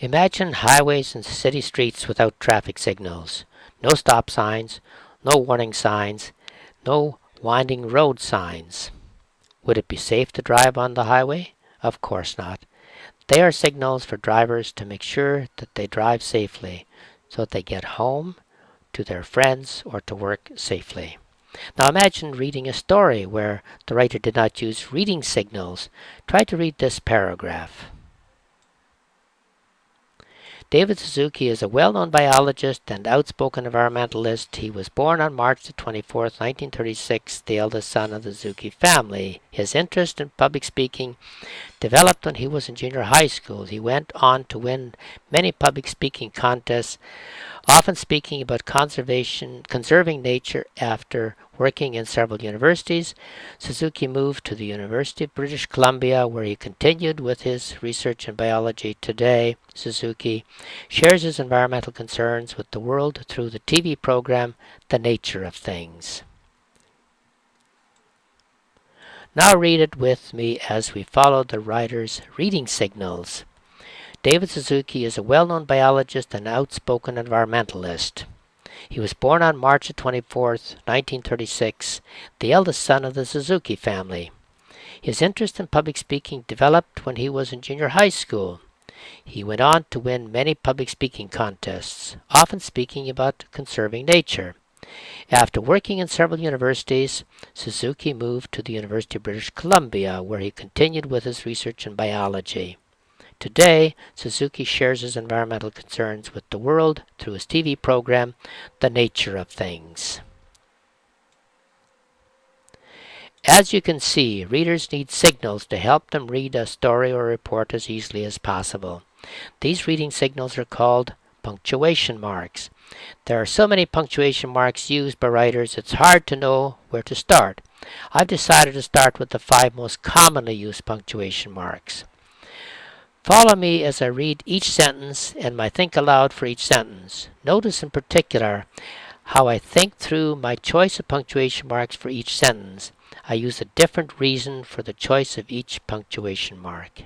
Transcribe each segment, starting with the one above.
Imagine highways and city streets without traffic signals. No stop signs, no warning signs, no winding road signs. Would it be safe to drive on the highway? Of course not. They are signals for drivers to make sure that they drive safely so that they get home, to their friends, or to work safely. Now imagine reading a story where the writer did not use reading signals. Try to read this paragraph. David Suzuki is a well-known biologist and outspoken environmentalist. He was born on March the 24th, 1936, the eldest son of the Suzuki family. His interest in public speaking developed when he was in junior high school. He went on to win many public speaking contests, often speaking about conserving nature. After working in several universities, Suzuki moved to the University of British Columbia, where he continued with his research in biology. Today, Suzuki shares his environmental concerns with the world through the TV program The Nature of Things. Now read it with me as we follow the writer's reading signals. David Suzuki is a well-known biologist and outspoken environmentalist. He was born on March 24th, 1936, the eldest son of the Suzuki family. His interest in public speaking developed when he was in junior high school. He went on to win many public speaking contests, often speaking about conserving nature. After working in several universities, Suzuki moved to the University of British Columbia, where he continued with his research in biology. Today, Suzuki shares his environmental concerns with the world through his TV program, The Nature of Things. As you can see, readers need signals to help them read a story or report as easily as possible. These reading signals are called punctuation marks. There are so many punctuation marks used by writers, it's hard to know where to start. I've decided to start with the 5 most commonly used punctuation marks. Follow me as I read each sentence and my think aloud for each sentence. Notice in particular how I think through my choice of punctuation marks for each sentence. I use a different reason for the choice of each punctuation mark.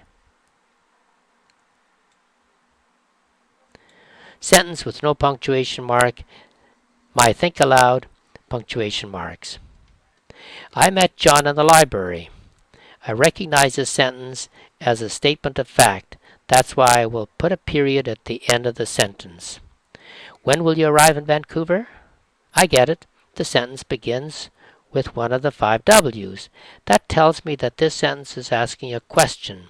Sentence with no punctuation mark. My think aloud, punctuation marks. I met John in the library. I recognize this sentence as a statement of fact. That's why I will put a period at the end of the sentence. When will you arrive in Vancouver? I get it. The sentence begins with one of the 5 W's. That tells me that this sentence is asking a question.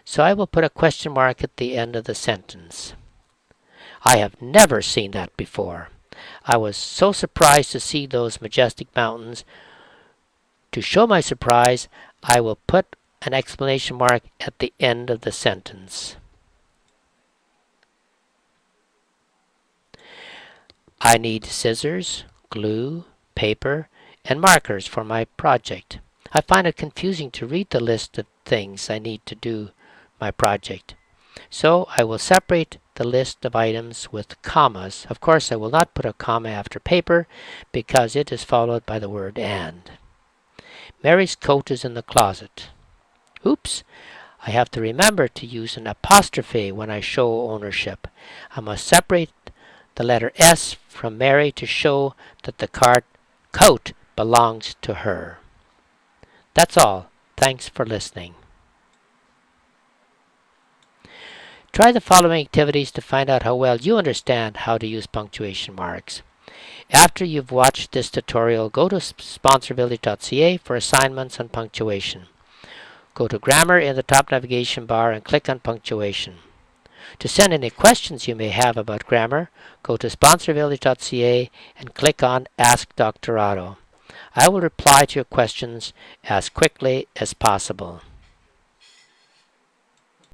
So I will put a question mark at the end of the sentence. I have never seen that before. I was so surprised to see those majestic mountains. To show my surprise, I will put an exclamation mark at the end of the sentence. I need scissors, glue, paper, and markers for my project. I find it confusing to read the list of things I need to do my project. So I will separate the list of items with commas. Of course, I will not put a comma after paper because it is followed by the word and. Mary's coat is in the closet. Oops! I have to remember to use an apostrophe when I show ownership. I must separate the letter S from Mary to show that the coat belongs to her. That's all. Thanks for listening. Try the following activities to find out how well you understand how to use punctuation marks. After you've watched this tutorial, go to sponsorvillage.ca for assignments on punctuation. Go to Grammar in the top navigation bar and click on Punctuation. To send any questions you may have about grammar, go to sponsorvillage.ca and click on Ask Dr. Otto. I will reply to your questions as quickly as possible.